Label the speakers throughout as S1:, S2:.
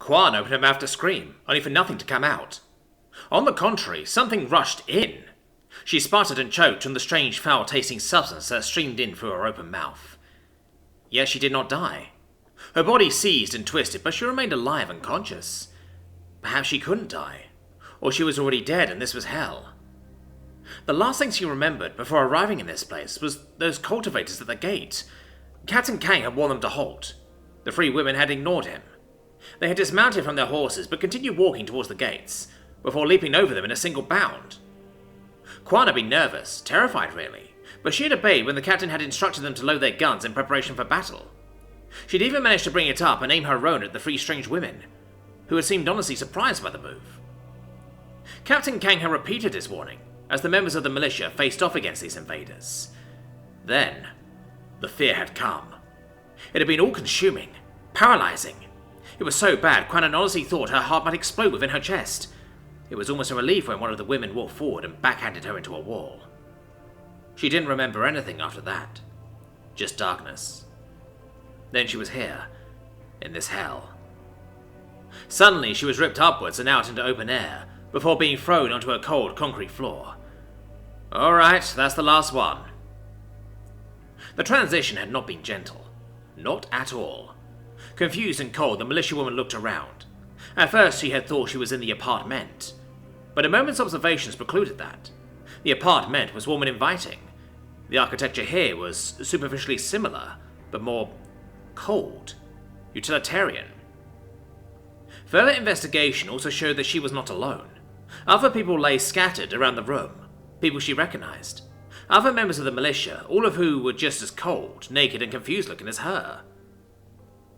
S1: Kwan opened her mouth to scream, only for nothing to come out. On the contrary, something rushed in. She sputtered and choked on the strange foul-tasting substance that streamed in through her open mouth. Yet she did not die. Her body seized and twisted, but she remained alive and conscious. Perhaps she couldn't die, or she was already dead and this was hell. The last thing she remembered before arriving in this place was those cultivators at the gate. Captain Kang had warned them to halt. The three women had ignored him. They had dismounted from their horses but continued walking towards the gates, before leaping over them in a single bound. Kwan had been nervous, terrified really, but she had obeyed when the captain had instructed them to load their guns in preparation for battle. She'd even managed to bring it up and aim her own at the three strange women, who had seemed honestly surprised by the move. Captain Kang had repeated his warning, as the members of the militia faced off against these invaders. Then, the fear had come. It had been all-consuming, paralyzing. It was so bad, Kwan had honestly thought her heart might explode within her chest. It was almost a relief when one of the women walked forward and backhanded her into a wall. She didn't remember anything after that. Just darkness. Then she was here, in this hell. Suddenly she was ripped upwards and out into open air, before being thrown onto a cold concrete floor. Alright, that's the last one. The transition had not been gentle. Not at all. Confused and cold, the militia woman looked around. At first she had thought she was in the apartment, but a moment's observations precluded that. The apartment was warm and inviting. The architecture here was superficially similar, but more cold, utilitarian. Further investigation also showed that she was not alone. Other people lay scattered around the room, people she recognized. Other members of the militia, all of who were just as cold, naked and confused looking as her.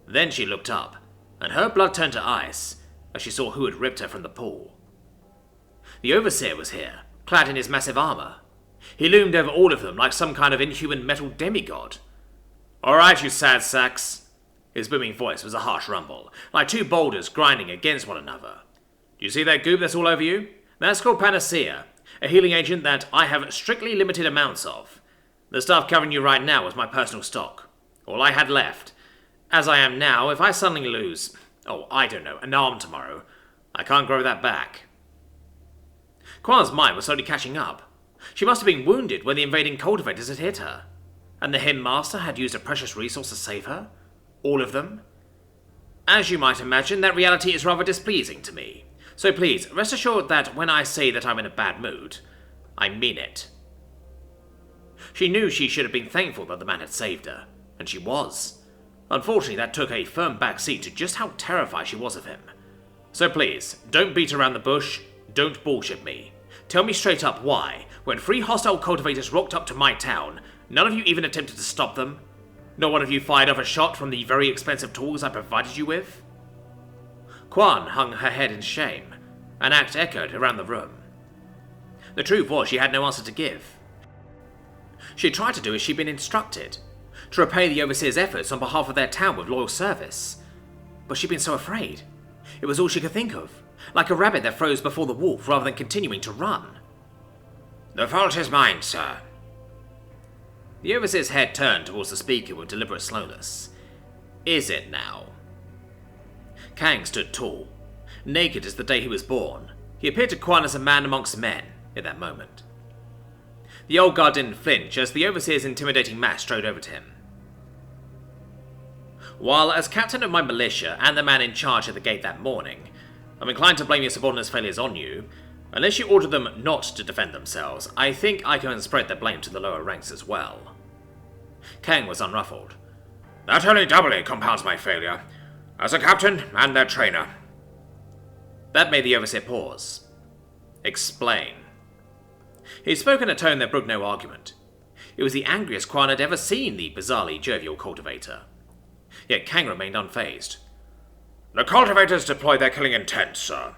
S1: Then she looked up, and her blood turned to ice as she saw who had ripped her from the pool. The Overseer was here, clad in his massive armor. He loomed over all of them like some kind of inhuman metal demigod. Alright, you sad sacks. His booming voice was a harsh rumble, like two boulders grinding against one another. Do you see that goop that's all over you? That's called panacea, a healing agent that I have strictly limited amounts of. The stuff covering you right now was my personal stock. All I had left. As I am now, if I suddenly lose, an arm tomorrow, I can't grow that back. Kwan's mind was slowly catching up. She must have been wounded when the invading cultivators had hit her. And the Hymn Master had used a precious resource to save her? All of them? As you might imagine, that reality is rather displeasing to me. So please, rest assured that when I say that I'm in a bad mood, I mean it. She knew she should have been thankful that the man had saved her, and she was. Unfortunately, that took a firm backseat to just how terrified she was of him. So please, don't beat around the bush, don't bullshit me. Tell me straight up why, when 3 hostile cultivators rocked up to my town, none of you even attempted to stop them? Not one of you fired off a shot from the very expensive tools I provided you with? Kwan hung her head in shame. An act echoed around the room. The truth was she had no answer to give. She had tried to do as she'd been instructed, to repay the Overseer's efforts on behalf of their town with loyal service. But she'd been so afraid. It was all she could think of, like a rabbit that froze before the wolf rather than continuing to run. The fault is mine, sir. The Overseer's head turned towards the speaker with deliberate slowness. Is it now? Kang stood tall, naked as the day he was born. He appeared to Kwan as a man amongst men in that moment. The old guard didn't flinch as the Overseer's intimidating mask strode over to him. While as captain of my militia and the man in charge at the gate that morning, I'm inclined to blame your subordinates' failures on you. Unless you order them not to defend themselves, I think I can spread the blame to the lower ranks as well. Kang was unruffled. That only doubly compounds my failure, as a captain and their trainer. That made the Overseer pause. Explain. He spoke in a tone that brooked no argument. It was the angriest Kwan had ever seen the bizarrely jovial cultivator. Yet Kang remained unfazed. The cultivators deployed their killing intent, sir.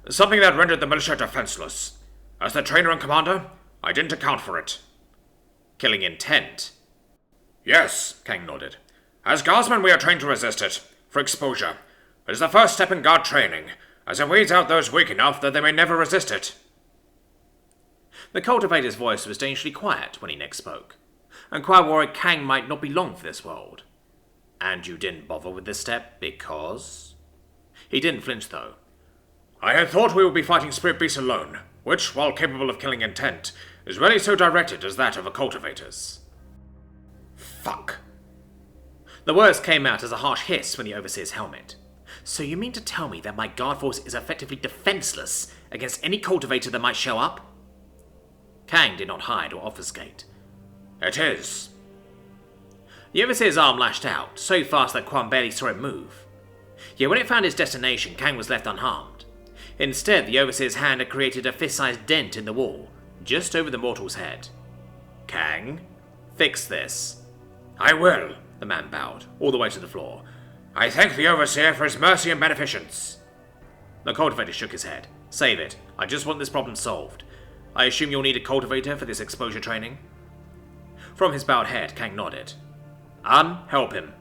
S1: Something that rendered the militia defenseless. As the trainer and commander, I didn't account for it. Killing intent? Yes, Kang nodded. As guardsmen, we are trained to resist it, for exposure. It is the first step in guard training, as it weeds out those weak enough that they may never resist it. The cultivator's voice was dangerously quiet when he next spoke, and Kwan worried Kang might not be long for this world. And you didn't bother with this step because? He didn't flinch, though. I had thought we would be fighting spirit beasts alone, which, while capable of killing intent, is rarely so directed as that of a cultivator's. Fuck. The words came out as a harsh hiss from the Overseer's helmet. So you mean to tell me that my guard force is effectively defenseless against any cultivator that might show up? Kang did not hide or obfuscate. It is. The Overseer's arm lashed out, so fast that Quan barely saw it move. Yet when it found its destination, Kang was left unharmed. Instead, the Overseer's hand had created a fist-sized dent in the wall, just over the mortal's head. Kang, fix this. I will, the man bowed, all the way to the floor. I thank the Overseer for his mercy and beneficence. The cultivator shook his head. Save it. I just want this problem solved. I assume you'll need a cultivator for this exposure training? From his bowed head, Kang nodded. Help him.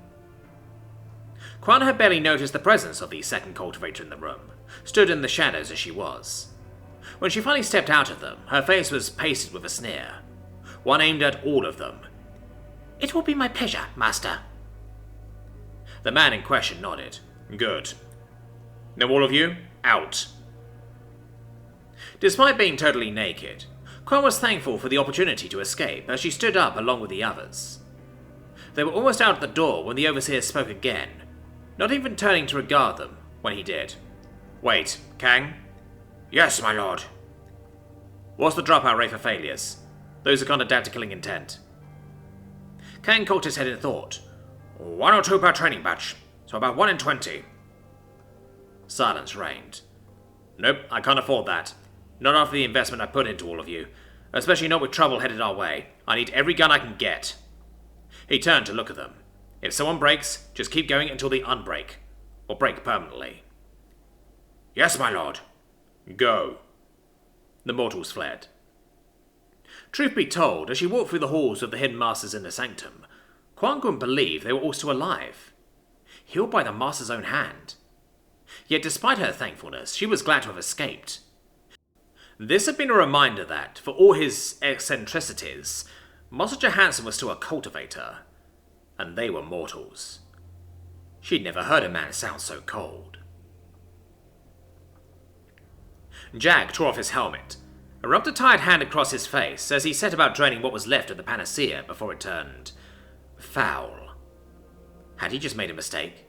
S1: Quan had barely noticed the presence of the second cultivator in the room, stood in the shadows as she was. When she finally stepped out of them, her face was pasted with a sneer. One aimed at all of them. It will be my pleasure, Master. The man in question nodded. Good. Now all of you, out. Despite being totally naked, Quan was thankful for the opportunity to escape as she stood up along with the others. They were almost out the door when the Overseer spoke again, not even turning to regard them when he did. Wait, Kang? Yes, my lord. What's the dropout rate for failures? Those who can't adapt to killing intent. Kang cocked his head in thought. 1 or 2 per training batch, so about 1 in 20. Silence reigned. Nope, I can't afford that. Not after the investment I put into all of you. Especially not with trouble headed our way. I need every gun I can get. He turned to look at them. If someone breaks, just keep going until they unbreak. Or break permanently. Yes, my lord. Go. The mortals fled. Truth be told, as she walked through the halls of the hidden masters in the sanctum, Quan couldn't believe they were all still alive. Healed by the master's own hand. Yet despite her thankfulness, she was glad to have escaped. This had been a reminder that, for all his eccentricities, Master Johansson was still a cultivator, and they were mortals. She'd never heard a man sound so cold. Jack tore off his helmet, and rubbed a tired hand across his face as he set about draining what was left of the panacea before it turned foul. Had he just made a mistake?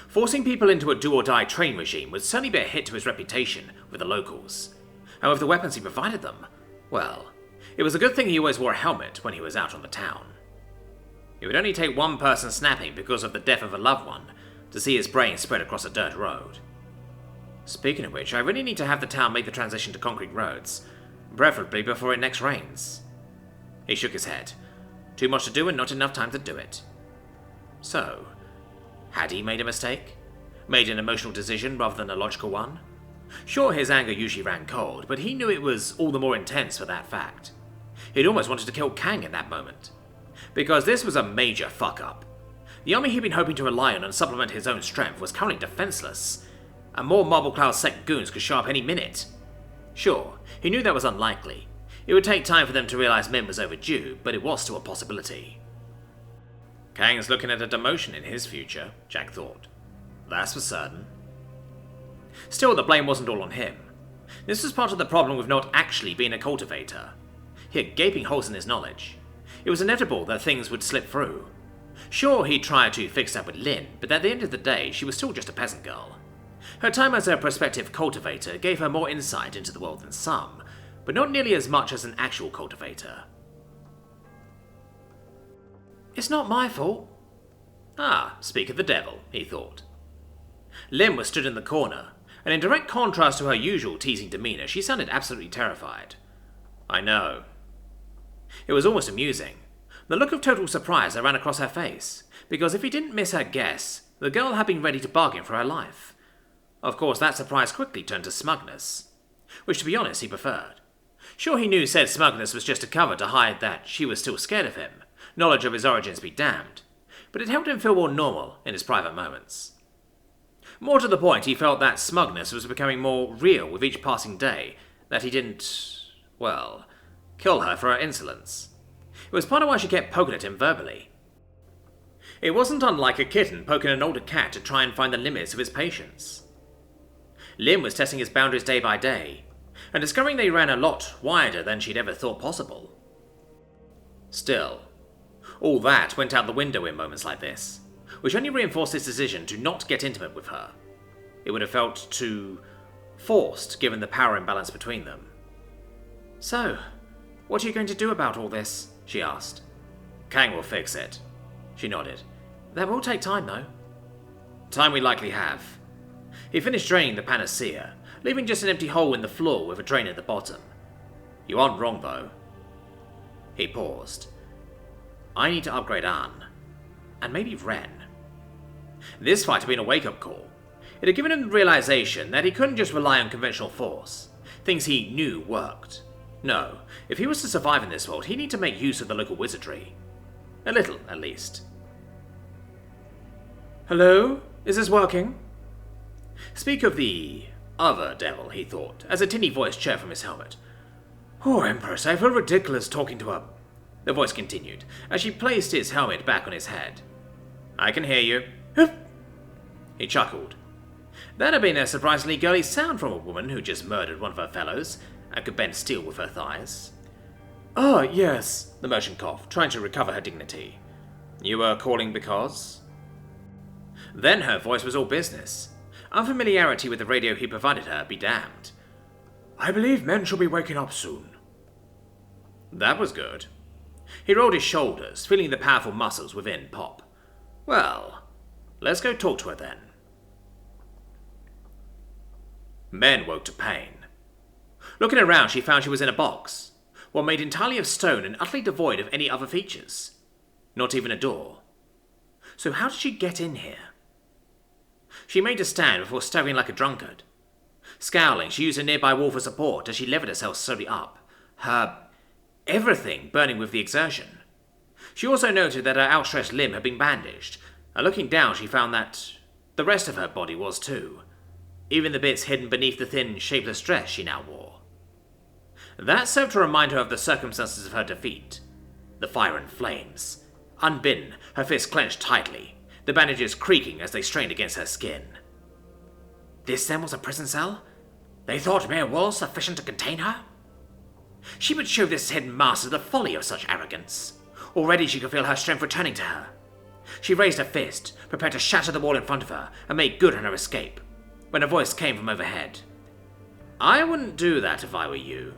S1: Forcing people into a do-or-die train regime would certainly be a hit to his reputation with the locals. And with the weapons he provided them, well, it was a good thing he always wore a helmet when he was out on the town. It would only take one person snapping because of the death of a loved one to see his brain spread across a dirt road. Speaking of which, I really need to have the town make the transition to concrete roads, preferably before it next rains. He shook his head. Too much to do and not enough time to do it. So, had he made a mistake? Made an emotional decision rather than a logical one? Sure, his anger usually ran cold, but he knew it was all the more intense for that fact. He'd almost wanted to kill Kang in that moment. Because this was a major fuck-up. The army he'd been hoping to rely on and supplement his own strength was currently defenseless, and more Marble Cloud Sect goons could show up any minute. Sure, he knew that was unlikely. It would take time for them to realize Min was overdue, but it was still a possibility. Kang's looking at a demotion in his future, Jack thought. That's for certain. Still, the blame wasn't all on him. This was part of the problem with not actually being a cultivator. He had gaping holes in his knowledge. It was inevitable that things would slip through. Sure, he'd tried to fix that with Lynn, but at the end of the day, she was still just a peasant girl. Her time as a prospective cultivator gave her more insight into the world than some, but not nearly as much as an actual cultivator. It's not my fault. Ah, speak of the devil, he thought. Lynn was stood in the corner, and in direct contrast to her usual teasing demeanour, she sounded absolutely terrified. I know. It was almost amusing. The look of total surprise that ran across her face, because if he didn't miss her guess, the girl had been ready to bargain for her life. Of course, that surprise quickly turned to smugness, which to be honest he preferred. Sure, he knew said smugness was just a cover to hide that she was still scared of him, knowledge of his origins be damned, but it helped him feel more normal in his private moments. More to the point, he felt that smugness was becoming more real with each passing day, that he didn't, well, kill her for her insolence. It was part of why she kept poking at him verbally. It wasn't unlike a kitten poking an older cat to try and find the limits of its patience. Lim was testing his boundaries day by day, and discovering they ran a lot wider than she'd ever thought possible. Still, all that went out the window in moments like this, which only reinforced his decision to not get intimate with her. It would have felt too forced given the power imbalance between them. "So, what are you going to do about all this?" she asked. "Kang will fix it." She nodded. "That will take time, though." "Time we likely have." He finished draining the panacea, leaving just an empty hole in the floor with a drain at the bottom. "You aren't wrong, though." He paused. "I need to upgrade Anne. And maybe Ren." This fight had been a wake-up call. It had given him the realization that he couldn't just rely on conventional force, things he knew worked. No, if he was to survive in this world, he'd need to make use of the local wizardry. A little, at least. "Hello? Is this working?" Speak of the other devil, he thought, as a tinny voice chirped from his helmet. "Oh, Empress, I feel ridiculous talking to her." The voice continued, as she placed his helmet back on his head. "I can hear you." He chuckled. That had been a surprisingly girly sound from a woman who just murdered one of her fellows and could bend steel with her thighs. "Ah, yes," the merchant coughed, trying to recover her dignity. "You were calling because?" Then her voice was all business. Unfamiliarity with the radio he provided her be damned. "I believe men shall be waking up soon." That was good. He rolled his shoulders, feeling the powerful muscles within pop. "Well, let's go talk to her then." Men woke to pain. Looking around, she found she was in a box, one made entirely of stone and utterly devoid of any other features. Not even a door. So how did she get in here? She made a stand before staggering like a drunkard. Scowling, she used a nearby wall for support as she levered herself slowly up, her everything burning with the exertion. She also noted that her outstretched limb had been bandaged, and looking down she found that the rest of her body was too, even the bits hidden beneath the thin, shapeless dress she now wore. That served to remind her of the circumstances of her defeat. The fire and flames. Unbidden, her fists clenched tightly, the bandages creaking as they strained against her skin. This then was a prison cell? They thought mere walls sufficient to contain her? She would show this hidden master the folly of such arrogance. Already she could feel her strength returning to her. She raised her fist, prepared to shatter the wall in front of her and make good on her escape, when a voice came from overhead. "I wouldn't do that if I were you."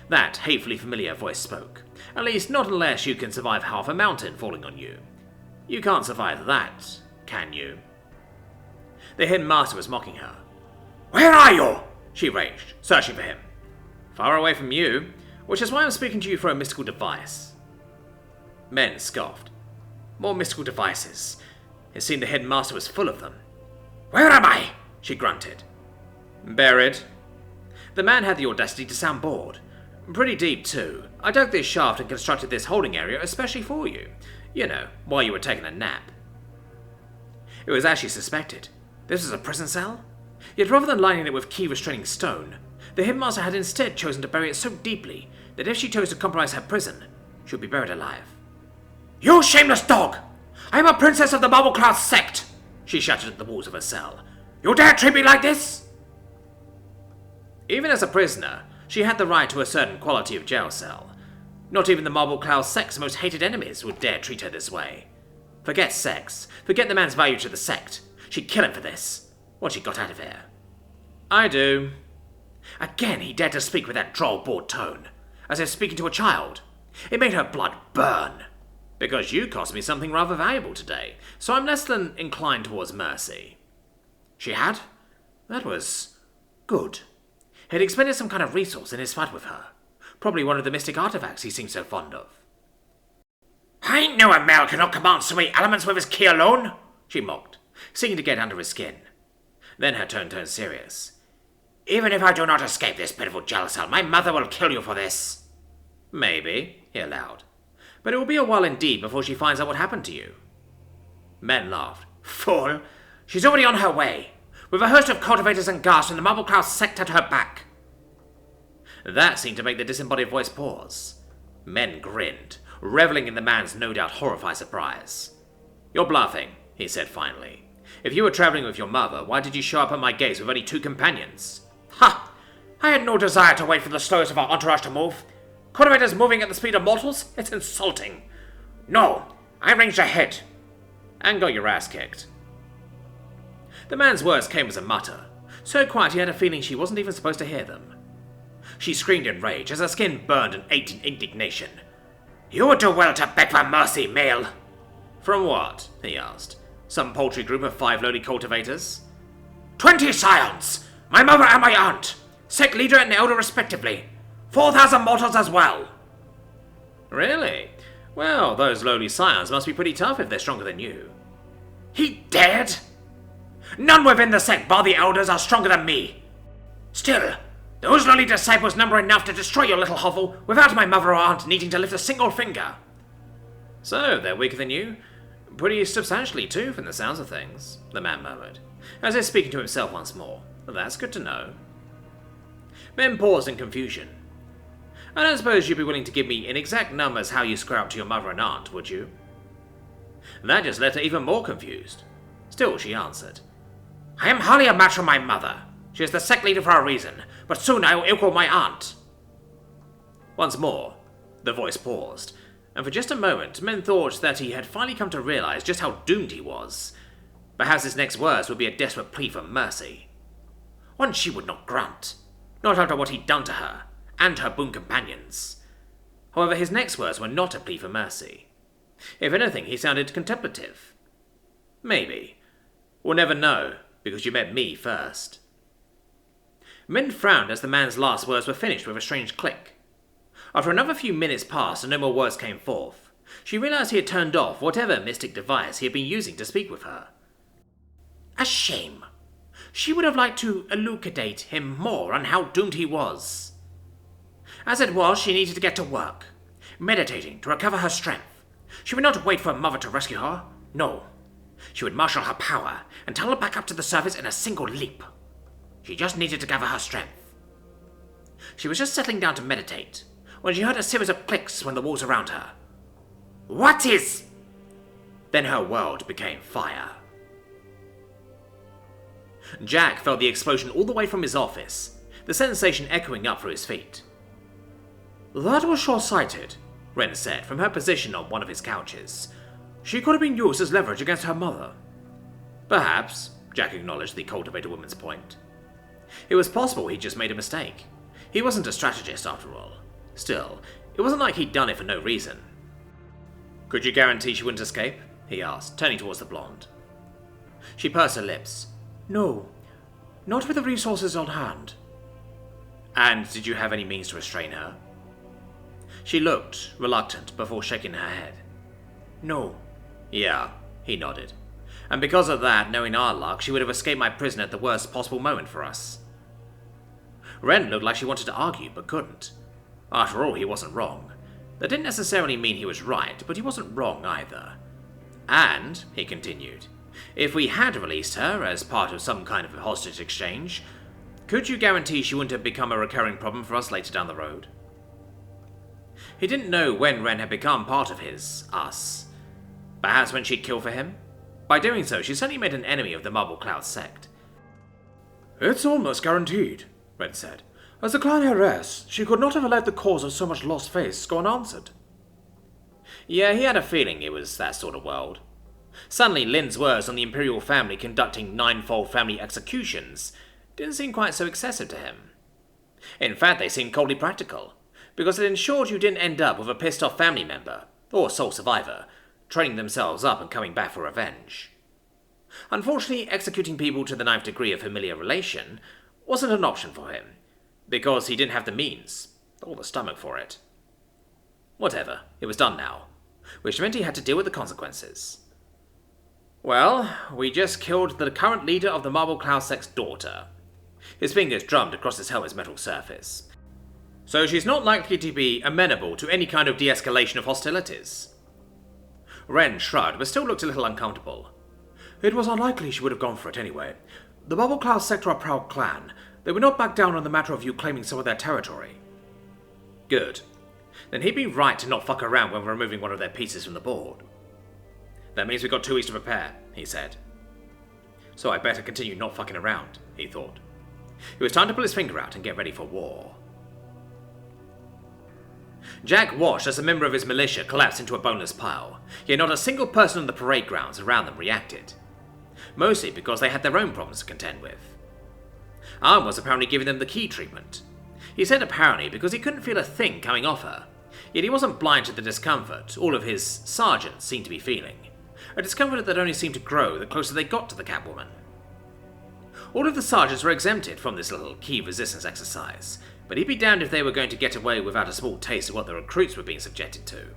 S1: That hatefully familiar voice spoke. "At least not unless you can survive half a mountain falling on you. You can't survive that, can you?" The hidden master was mocking her. "Where are you?" she raged, searching for him. "Far away from you, which is why I'm speaking to you for a mystical device." Men scoffed. More mystical devices. It seemed the hidden master was full of them. "Where am I?" she grunted. "Buried." The man had the audacity to sound bored. "Pretty deep, too. I dug this shaft and constructed this holding area especially for you. You know, while you were taking a nap." It was as she suspected. This was a prison cell? Yet rather than lining it with key restraining stone, the Hidmaster had instead chosen to bury it so deeply that if she chose to compromise her prison, she would be buried alive. "You shameless dog! I am a princess of the Marble-clad Sect!" she shouted at the walls of her cell. "You dare treat me like this?" Even as a prisoner, she had the right to a certain quality of jail cell. Not even the Marble-clad Sect's most hated enemies would dare treat her this way. Forget sex. Forget the man's value to the Sect. She'd kill him for this, once she got out of here. "I do." Again he dared to speak with that droll, bored tone, as if speaking to a child. It made her blood burn. "Because you cost me something rather valuable today, so I'm less than inclined towards mercy." She had? That was good. He'd expended some kind of resource in his fight with her. Probably one of the mystic artifacts he seemed so fond of. "I ain't no Mel cannot command so many elements with his key alone," she mocked, seeking to get under his skin. Then her tone turned serious. "Even if I do not escape this pitiful jail cell, my mother will kill you for this." "Maybe," he allowed. "But it will be a while indeed before she finds out what happened to you." Men laughed. "Fool! She's already on her way, with a host of cultivators and guards from the Marble-clad Sect at her back." That seemed to make the disembodied voice pause. Men grinned, reveling in the man's no doubt horrified surprise. You're bluffing, he said finally. If you were traveling with your mother, why did you show up at my gates with only 2 companions?
S2: Ha! I had no desire to wait for the slowest of our entourage to move. Cultivators moving at the speed of mortals? It's insulting. No, I ranged ahead.
S1: And got your ass kicked. The man's words came as a mutter, so quiet he had a feeling she wasn't even supposed to hear them. She screamed in rage as her skin burned and ached in indignation.
S2: You would do well to beg for mercy, male.
S1: From what? He asked. Some paltry group of 5 lowly cultivators?
S2: 20 scions! My mother and my aunt! Sect leader and elder respectively. 4,000 mortals as well.
S1: Really? Well, those lowly scions must be pretty tough if they're stronger than you.
S2: He dared? None within the sect bar the elders are stronger than me. Still, those lowly disciples number enough to destroy your little hovel without my mother or aunt needing to lift a single finger.
S1: So, they're weaker than you? Pretty substantially too, from the sounds of things, the man murmured, as if speaking to himself once more. That's good to know. Men paused in confusion. I don't suppose you'd be willing to give me in exact numbers how you square up to your mother and aunt, would you? That just left her even more confused. Still, she answered.
S2: I am hardly a match for my mother. She is the sect leader for a reason, but soon I will equal my aunt.
S1: Once more, the voice paused, and for just a moment men thought that he had finally come to realize just how doomed he was. Perhaps his next words would be a desperate plea for mercy.
S2: One she would not grant, not after what he'd done to her, and her boon companions.
S1: However, his next words were not a plea for mercy. If anything, he sounded contemplative. Maybe. We'll never know, because you met me first. Men frowned as the man's last words were finished with a strange click. After another few minutes passed and no more words came forth, she realized he had turned off whatever mystic device he had been using to speak with her.
S2: A shame. She would have liked to elucidate him more on how doomed he was. As it was, she needed to get to work, meditating to recover her strength. She would not wait for her mother to rescue her. No. She would marshal her power and tunnel it back up to the surface in a single leap. She just needed to gather her strength. She was just settling down to meditate when she heard a series of clicks when the walls around her. What is?
S1: Then her world became fire. Jack felt the explosion all the way from his office, the sensation echoing up through his feet.
S2: That was short-sighted,
S1: Wren said from her position on one of his couches.
S2: She could have been used as leverage against her mother.
S1: Perhaps, Jack acknowledged the cultivator woman's point. It was possible he'd just made a mistake. He wasn't a strategist, after all. Still, it wasn't like he'd done it for no reason. Could you guarantee she wouldn't escape? He asked, turning towards the blonde. She pursed her lips.
S2: No, not with the resources on hand.
S1: And did you have any means to restrain her? She looked reluctant before shaking her head.
S2: No.
S1: Yeah, he nodded. And because of that, knowing our luck, she would have escaped my prison at the worst possible moment for us. Wren looked like she wanted to argue, but couldn't. After all, he wasn't wrong. That didn't necessarily mean he was right, but he wasn't wrong either. And, he continued, if we had released her as part of some kind of hostage exchange, could you guarantee she wouldn't have become a recurring problem for us later down the road? He didn't know when Wren had become part of us. Perhaps when she'd kill for him? By doing so, she certainly made an enemy of the Marble Cloud sect.
S2: It's almost guaranteed, Wren said. As a clan heiress, she could not have let the cause of so much lost face go unanswered.
S1: Yeah, he had a feeling it was that sort of world. Suddenly, Lynn's words on the Imperial family conducting 9-fold family executions didn't seem quite so excessive to him. In fact, they seemed coldly practical, because it ensured you didn't end up with a pissed-off family member, or sole survivor, training themselves up and coming back for revenge. Unfortunately, executing people to the 9th degree of familiar relation wasn't an option for him, because he didn't have the means, or the stomach for it. Whatever, it was done now, which meant he had to deal with the consequences. Well, we just killed the current leader of the Marble Cloud Sect's daughter. His fingers drummed across his helmet's metal surface. So she's not likely to be amenable to any kind of de-escalation of hostilities. Wren shrugged, but still looked a little uncomfortable.
S2: It was unlikely she would have gone for it anyway. The Marble Cloud Sect are a proud clan. They would not back down on the matter of you claiming some of their territory.
S1: Good. Then he'd be right to not fuck around when removing one of their pieces from the board. That means we've got 2 weeks to prepare, he said. So I better continue not fucking around, he thought. It was time to pull his finger out and get ready for war. Jack watched as a member of his militia collapsed into a boneless pile, yet not a single person on the parade grounds around them reacted. Mostly because they had their own problems to contend with. Arm was apparently giving them the key treatment. He said apparently because he couldn't feel a thing coming off her, yet he wasn't blind to the discomfort all of his sergeants seemed to be feeling. A discomfort that only seemed to grow the closer they got to the Catwoman. All of the sergeants were exempted from this little key resistance exercise, but he'd be damned if they were going to get away without a small taste of what the recruits were being subjected to.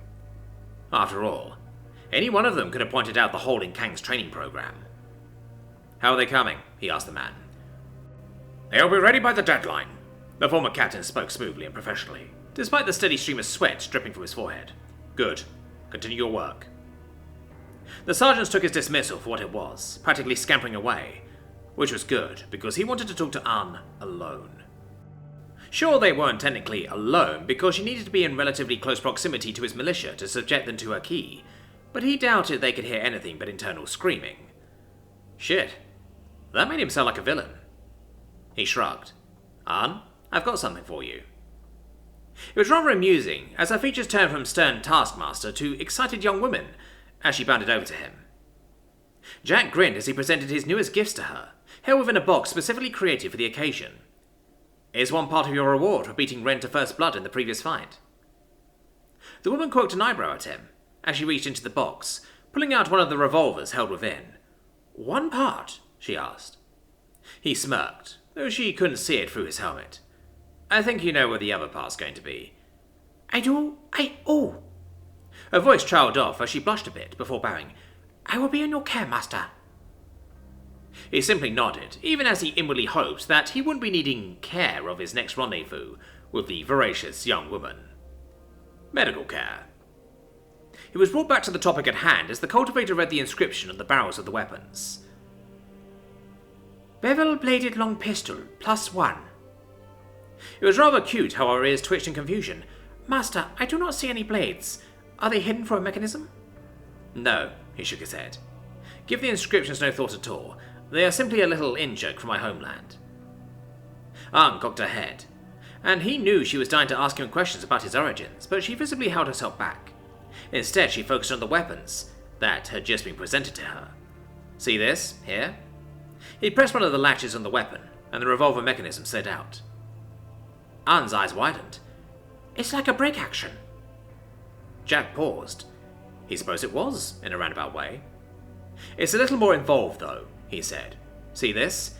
S1: After all, any one of them could have pointed out the hole in Kang's training program. How are they coming? He asked the man. They'll be ready by the deadline. The former captain spoke smoothly and professionally, despite the steady stream of sweat dripping from his forehead. Good. Continue your work. The sergeants took his dismissal for what it was, practically scampering away, which was good, because he wanted to talk to Anne alone. Sure, they weren't technically alone, because she needed to be in relatively close proximity to his militia to subject them to her key, but he doubted they could hear anything but internal screaming. Shit, that made him sound like a villain. He shrugged. Anne, I've got something for you. It was rather amusing, as her features turned from stern taskmaster to excited young woman, as she bounded over to him. Jack grinned as he presented his newest gifts to her, held within a box specifically created for the occasion. Here's one part of your reward for beating Ren to first blood in the previous fight. The woman cocked an eyebrow at him, as she reached into the box, pulling out one of the revolvers held within. One part? She asked. He smirked, though she couldn't see it through his helmet. I think you know where the other part's going to be. I do? Oh! Her voice trailed off as she blushed a bit before bowing. I will be in your care, master. He simply nodded, even as he inwardly hoped that he wouldn't be needing care of his next rendezvous with the voracious young woman. Medical care. He was brought back to the topic at hand as the cultivator read the inscription on the barrels of the weapons. Bevel-bladed long pistol, +1. It was rather cute how our ears twitched in confusion. Master, I do not see any blades. Are they hidden for a mechanism? No, he shook his head. Give the inscriptions no thought at all. They are simply a little in-joke from my homeland. Anne cocked her head, and he knew she was dying to ask him questions about his origins, but she visibly held herself back. Instead, she focused on the weapons that had just been presented to her. See this, here? He pressed one of the latches on the weapon, and the revolver mechanism slid out. Anne's eyes widened. It's like a brake action. Jack paused. He supposed it was, in a roundabout way. It's a little more involved, though, he said. See this?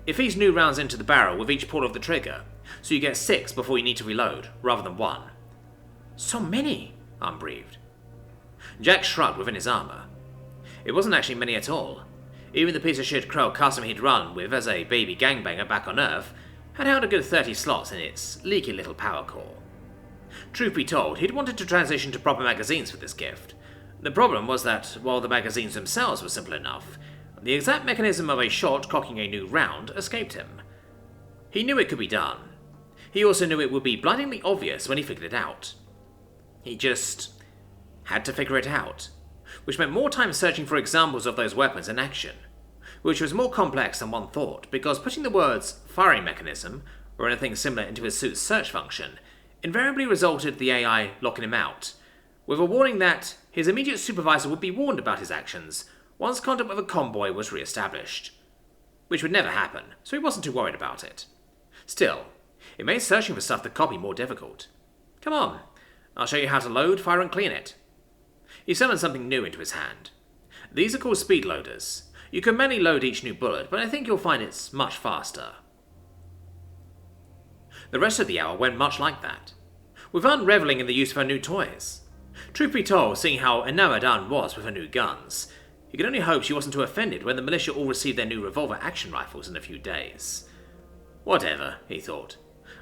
S1: It feeds new rounds into the barrel with each pull of the trigger, so you get 6 before you need to reload, rather than 1. So many, Anne breathed. Jack shrugged within his armor. It wasn't actually many at all. Even the piece of shit Krell custom he'd run with as a baby gangbanger back on Earth had held a good 30 slots in its leaky little power core. Truth be told, he'd wanted to transition to proper magazines for this gift. The problem was that, while the magazines themselves were simple enough, the exact mechanism of a shot cocking a new round escaped him. He knew it could be done. He also knew it would be blindingly obvious when he figured it out. He just had to figure it out, which meant more time searching for examples of those weapons in action, which was more complex than one thought, because putting the words firing mechanism or anything similar into his suit's search function invariably resulted the AI locking him out, with a warning that his immediate supervisor would be warned about his actions once contact with a convoy was re-established. Which would never happen, so he wasn't too worried about it. Still, it made searching for stuff to copy more difficult. Come on, I'll show you how to load, fire and clean it. He summoned something new into his hand. These are called speed loaders. You can manually load each new bullet, but I think you'll find it's much faster. The rest of the hour went much like that, with Anne reveling in the use of her new toys. Truth be told, seeing how enamored Anne was with her new guns, he could only hope she wasn't too offended when the militia all received their new revolver action rifles in a few days. Whatever, he thought.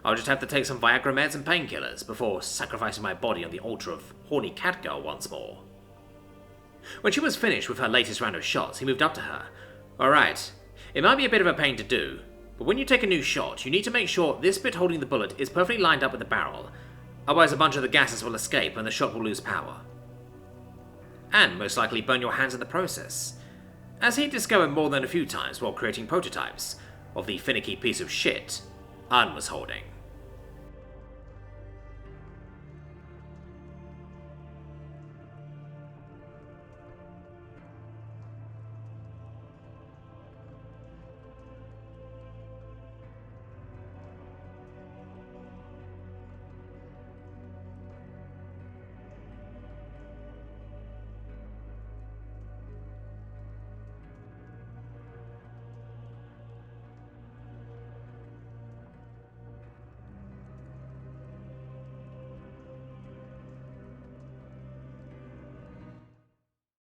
S1: I'll just have to take some Viagra meds and painkillers before sacrificing my body on the altar of horny cat girl once more. When she was finished with her latest round of shots, he moved up to her. Alright, it might be a bit of a pain to do, but when you take a new shot, you need to make sure this bit holding the bullet is perfectly lined up with the barrel, otherwise a bunch of the gases will escape and the shot will lose power. and most likely burn your hands in the process, as he discovered more than a few times while creating prototypes of the finicky piece of shit Ann was holding.